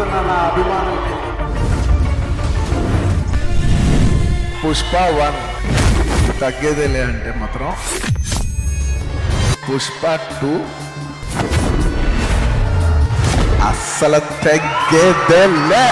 చెప్తున్నా నా అభిమానంకి. పుష్ప 1 తగ్గేదేలే అంటే మాత్రం పుష్ప 2 అస్సలు తగ్గేదేలే.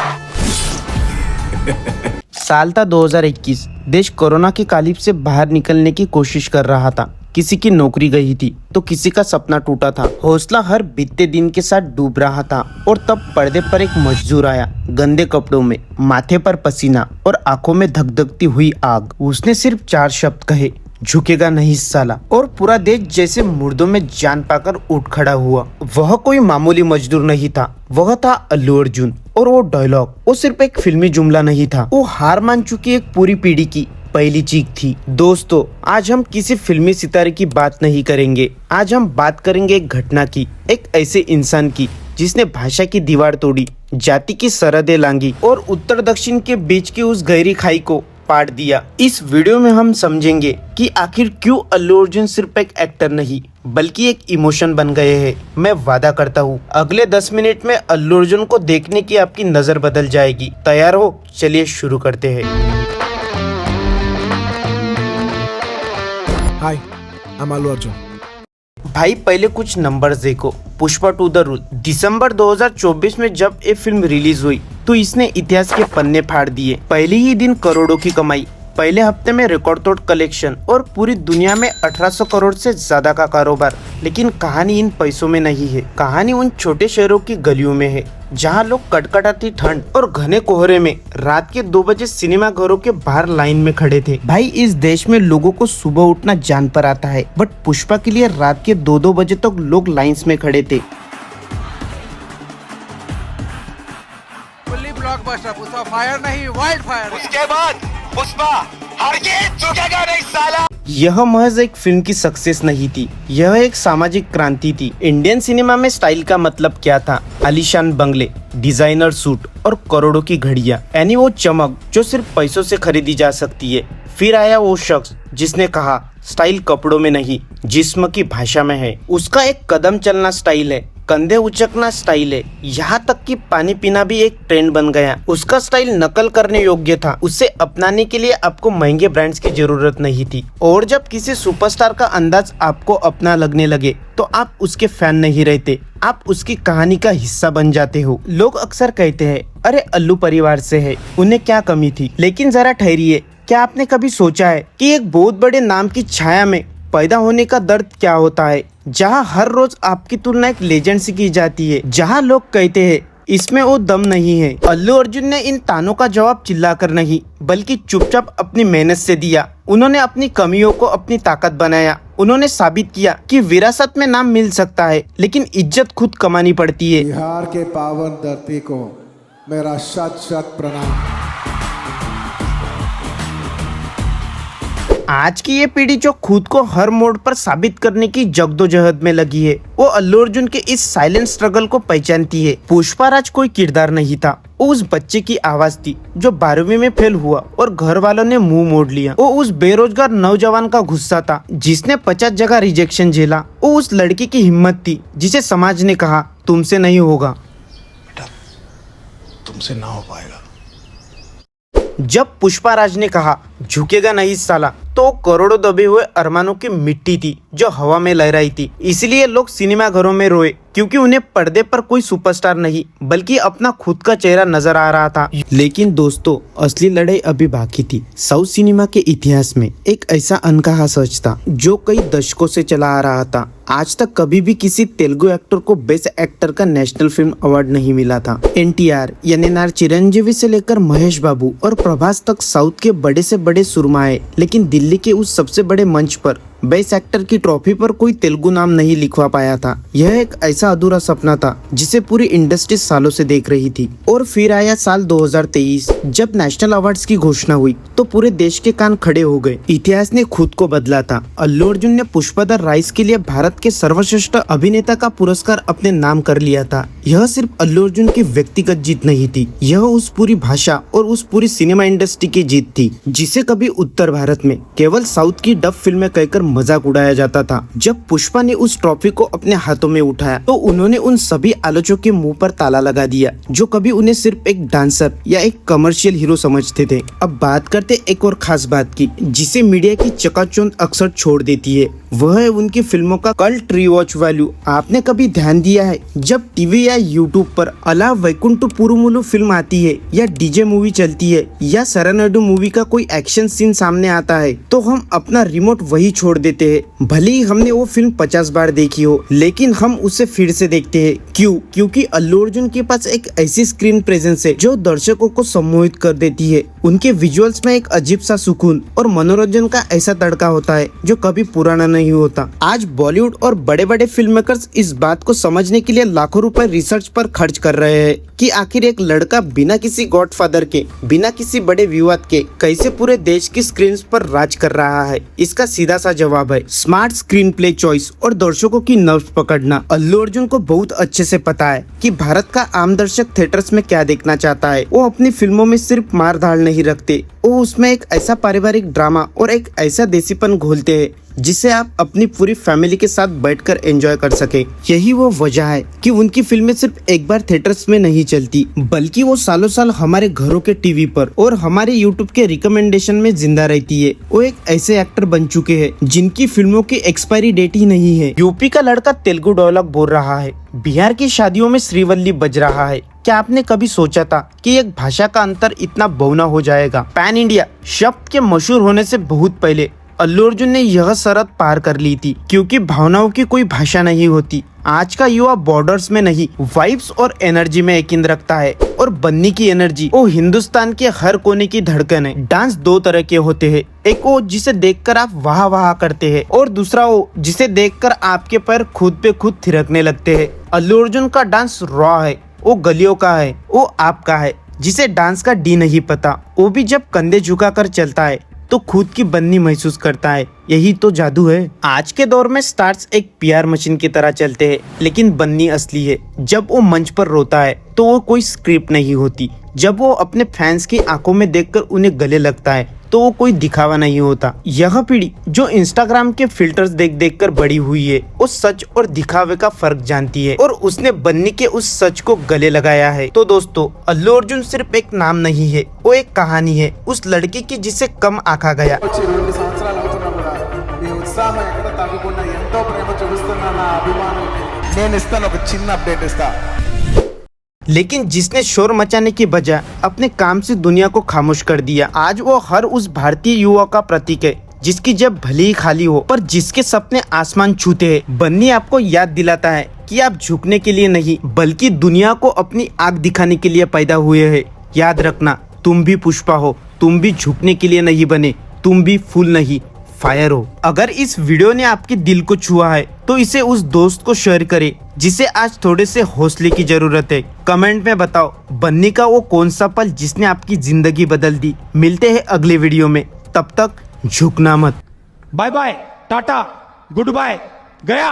साल था 2021। देश कोरोना की कालिब से बाहर निकलने की कोशिश कर रहा था। किसी की नौकरी गई थी तो किसी का सपना टूटा था। हौसला हर बीतते दिन के साथ डूब रहा था और तब पर्दे पर एक मजदूर आया, गंदे कपड़ों में, माथे पर पसीना और आंखों में धकधकती हुई आग। उसने सिर्फ 4 शब्द कहे, झुकेगा नहीं साला, और पूरा देश जैसे मुर्दों में जान पाकर उठ खड़ा हुआ। वह कोई मामूली मजदूर नहीं था, वह था अल्लू अर्जुन। और वो डायलॉग, वो सिर्फ एक फिल्मी जुमला नहीं था, वो हार मान चुकी एक पूरी पीढ़ी की पहली चीख थी। दोस्तों, आज हम किसी फिल्मी सितारे की बात नहीं करेंगे, आज हम बात करेंगे एक घटना की, एक ऐसे इंसान की जिसने भाषा की दीवार तोड़ी, जाति की सरहदें लांगी और उत्तर दक्षिण के बीच की उस गहरी खाई को पाट दिया। इस वीडियो में हम समझेंगे कि आखिर क्यों अल्लू अर्जुन सिर्फ एक एक्टर नहीं बल्कि एक इमोशन बन गए हैं। मैं वादा करता हूँ अगले 10 मिनट में अल्लू अर्जुन को देखने की आपकी नजर बदल जाएगी। तैयार हो? चलिए शुरू करते हैं। हाय, आई एम अल्लू अर्जुन। भाई पहले कुछ नंबर्स देखो। पुष्पा 2 द रूल दिसंबर 2024 में जब ये फिल्म रिलीज हुई तो इसने इतिहास के पन्ने फाड़ दिए। पहले ही दिन करोड़ों की कमाई, पहले हफ्ते में रिकॉर्ड तोड़ कलेक्शन और पूरी दुनिया में 1800 करोड़ से ज्यादा का कारोबार। लेकिन कहानी इन पैसों में नहीं है, कहानी उन छोटे शहरों की गलियों में है जहां लोग कटकटाती ठंड और घने कोहरे में रात के 2 बजे सिनेमा घरों के बाहर लाइन में खड़े थे। भाई इस देश में लोगों को सुबह उठना जान पर आता है, बट पुष्पा के लिए रात के 2-2 बजे तक लोग लाइन्स में खड़े थे। ब्लॉकबस्टर पुष्पा फायर नहीं, वाइल्ड फायर। उसके बाद पुष्पा हरगिज झुकेगा नहीं साला। यह महज एक फिल्म की सक्सेस नहीं थी, यह एक सामाजिक क्रांति थी। इंडियन सिनेमा में स्टाइल का मतलब क्या था? आलीशान बंगले, डिजाइनर सूट और करोड़ों की घड़ियां, यानी वो चमक जो सिर्फ पैसों से खरीदी जा सकती है। फिर आया वो शख्स जिसने कहा स्टाइल कपड़ों में नहीं, जिस्म की भाषा में है। उसका एक कदम चलना स्टाइल है, कंधे उचकना स्टाइल है, यहाँ तक कि पानी पीना भी एक ट्रेंड बन गया। उसका स्टाइल नकल करने योग्य था, उसे अपनाने के लिए आपको महंगे ब्रांड्स की जरूरत नहीं थी। और जब किसी सुपरस्टार का अंदाज आपको अपना लगने लगे तो आप उसके फैन नहीं रहते, आप उसकी कहानी का हिस्सा बन जाते हो। लोग अक्सर कहते हैं अरे अल्लू परिवार से है, उन्हें क्या कमी थी। लेकिन जरा ठहरिए, क्या आपने कभी सोचा है कि एक बहुत बड़े नाम की छाया में पैदा होने का दर्द क्या होता है? जहां हर रोज आपकी तुलना एक लेजेंड से की जाती है, जहां लोग कहते हैं इसमें वो दम नहीं है। अल्लू अर्जुन ने इन तानों का जवाब चिल्लाकर नहीं बल्कि चुपचाप अपनी मेहनत से दिया। उन्होंने अपनी कमियों को अपनी ताकत बनाया। उन्होंने साबित किया कि विरासत में नाम मिल सकता है लेकिन इज्जत खुद कमानी पड़ती है। बिहार के पावन धरती को मेरा शत शत प्रणाम। आज की ये पीढ़ी जो खुद को हर मोड़ पर साबित करने की जद्दोजहद में लगी है, वो अल्लू अर्जुन के इस साइलेंट स्ट्रगल को पहचानती है। पुष्पा राज कोई किरदार नहीं था, वो उस बच्चे की आवाज थी जो 12वीं में फेल हुआ और घर वालों ने मुंह मोड़ लिया। वो उस बेरोजगार नौजवान का गुस्सा था जिसने 50 जगह रिजेक्शन झेला। वो उस लड़की की हिम्मत थी जिसे समाज ने कहा तुमसे नहीं होगा, बेटा तुमसे ना हो पाएगा। जब पुष्पा राज ने कहा झुकेगा नहीं साला, तो करोड़ों दबे हुए अरमानों की मिट्टी थी जो हवा में लहराई थी। इसलिए लोग सिनेमा घरों में रोए क्योंकि उन्हें पर्दे पर कोई सुपरस्टार नहीं बल्कि अपना खुद का चेहरा नजर आ रहा था। लेकिन दोस्तों, असली लड़ाई अभी बाकी थी। साउथ सिनेमा के इतिहास में एक ऐसा अनकहा सच था जो कई दशकों से चला आ रहा था। आज तक कभी भी किसी तेलुगु एक्टर को बेस्ट एक्टर का नेशनल फिल्म अवार्ड नहीं मिला था। एनटीआर यानी नार चिरंजीवी से लेकर महेश बाबू और प्रभास तक साउथ के बड़े से बड़े सुरमाए, लेकिन दिल्ली के उस सबसे बड़े मंच पर बेस्ट एक्टर की ट्रॉफी पर कोई तेलुगु नाम नहीं लिखवा पाया था। यह एक ऐसा अधूरा सपना था जिसे पूरी इंडस्ट्री सालों से देख रही थी। और फिर आया साल 2023, जब नेशनल अवार्ड्स की घोषणा हुई तो पूरे देश के कान खड़े हो गए। इतिहास ने खुद को बदला था। अल्लू अर्जुन ने पुष्पा द राइज के लिए भारत के सर्वश्रेष्ठ अभिनेता का पुरस्कार अपने नाम कर लिया था। यह सिर्फ अल्लू अर्जुन की व्यक्तिगत जीत नहीं थी, यह उस पूरी भाषा और उस पूरी सिनेमा इंडस्ट्री की जीत थी जिसे कभी उत्तर भारत में केवल साउथ की डब फिल्में कहकर मजाक उड़ाया जाता था। जब पुष्पा ने उस ट्रॉफी को अपने हाथों में उठाया तो उन्होंने उन सभी आलोचकों के मुंह पर ताला लगा दिया जो कभी उन्हें सिर्फ एक डांसर या एक कमर्शियल हीरो समझते थे। अब बात करते एक और खास बात की जिसे मीडिया की चकाचौंध अक्सर छोड़ देती है, वह है उनकी फिल्मों का कल्ट रीवॉच वैल्यू। आपने कभी ध्यान दिया है जब टीवी या यूट्यूब पर अला वैकुंठ पुरुमुलु फिल्म आती है या डीजे मूवी चलती है या सरनाडु मूवी का कोई एक्शन सीन सामने आता है तो हम अपना रिमोट वही छोड़ देते हैं। भले ही हमने वो फिल्म 50 बार देखी हो लेकिन हम उसे फिर से देखते हैं। क्यों? क्योंकि अल्लू अर्जुन के पास एक ऐसी स्क्रीन प्रेजेंस है जो दर्शकों को सम्मोहित कर देती है। उनके विजुअल्स में एक अजीब सा सुकून और मनोरंजन का ऐसा तड़का होता है जो कभी पुराना नहीं होता। आज बॉलीवुड और बड़े बड़े फिल्म मेकर्स इस बात को समझने के लिए लाखों रुपए रिसर्च पर खर्च कर रहे हैं कि आखिर एक लड़का बिना किसी गॉडफादर के, बिना किसी बड़े विवाद के कैसे पूरे देश की स्क्रीन पर राज कर रहा है। इसका सीधा सा जवाब है स्मार्ट स्क्रीन प्ले चॉइस और दर्शकों की नर्व्स पकड़ना। अल्लू अर्जुन को बहुत अच्छे से पता है कि भारत का आम दर्शक थिएटर्स में क्या देखना चाहता है। वो अपनी फिल्मों में सिर्फ मार धाड़ नहीं रखते, वो उसमें एक ऐसा पारिवारिक ड्रामा और एक ऐसा देसीपन घोलते हैं जिसे आप अपनी पूरी फैमिली के साथ बैठकर एंजॉय कर सके। यही वो वजह है कि उनकी फिल्में सिर्फ एक बार थिएटर्स में नहीं चलती बल्कि वो सालों साल हमारे घरों के टीवी पर और हमारे यूट्यूब के रिकमेंडेशन में जिंदा रहती है। वो एक ऐसे एक्टर बन चुके हैं जिनकी फिल्मों की एक्सपायरी डेट ही नहीं है। यूपी का लड़का तेलुगु डायलॉग बोल रहा है, बिहार की शादियों में श्रीवल्ली बज रहा है। क्या आपने कभी सोचा था कि एक भाषा का अंतर इतना बौना हो जाएगा? पैन इंडिया शब्द के मशहूर होने से बहुत पहले अल्लू अर्जुन ने यह सरहद पार कर ली थी क्योंकि भावनाओं की कोई भाषा नहीं होती। आज का युवा बॉर्डर्स में नहीं, वाइब्स और एनर्जी में यकीन रखता है और बन्नी की एनर्जी वो हिंदुस्तान के हर कोने की धड़कन है। डांस दो तरह के होते हैं, एक वो जिसे देखकर आप वाह वाह करते हैं और दूसरा वो जिसे देखकर आपके पैर खुद पे खुद थिरकने लगते हैं। अल्लू अर्जुन का डांस रॉ है, वो गलियों का है, वो आपका है जिसे डांस का डी नहीं पता, वो भी जब कंधे झुकाकर चलता है तो खुद की बन्नी महसूस करता है। यही तो जादू है। आज के दौर में स्टार्स एक पीआर मशीन की तरह चलते हैं लेकिन बन्नी असली है। जब वो मंच पर रोता है तो वो कोई स्क्रिप्ट नहीं होती, जब वो अपने फैंस की आंखों में देखकर उन्हें गले लगता है तो वो कोई दिखावा नहीं होता। यह पीढ़ी जो इंस्टाग्राम के फिल्टर्स देख देख कर बड़ी हुई है वो सच और दिखावे का फर्क जानती है और उसने बन्नी के उस सच को गले लगाया है। तो दोस्तों, अल्लू अर्जुन सिर्फ एक नाम नहीं है, वो एक कहानी है उस लड़के की जिसे कम आंका गया। వచ్చి 2 సంవత్సరాలు అవుతున్నా కూడా మీ ఉత్సాహం ఎక్కడ తగ్గకుండా ఎంతో ప్రేమ చూపిస్తున్న నా అభిమానం నేను ఇస్తాను ఒక చిన్న అప్డేట్ ఇస్తా। लेकिन जिसने शोर मचाने की बजाय अपने काम से दुनिया को खामोश कर दिया, आज वो हर उस भारतीय युवा का प्रतीक है जिसकी जेब भले ही खाली हो पर जिसके सपने आसमान छूते हैं। बन्नी आपको याद दिलाता है कि आप झुकने के लिए नहीं बल्कि दुनिया को अपनी आग दिखाने के लिए पैदा हुए हैं। याद रखना, तुम भी पुष्पा हो, तुम भी झुकने के लिए नहीं बने, तुम भी फूल नहीं फायर हो। अगर इस वीडियो ने आपके दिल को छुआ है तो इसे उस दोस्त को शेयर करें जिसे आज थोड़े से हौसले की जरूरत है। कमेंट में बताओ बन्नी का वो कौन सा पल जिसने आपकी जिंदगी बदल दी। मिलते हैं अगले वीडियो में, तब तक झुकना मत। बाय बाय, टाटा, गुड बाय, गया।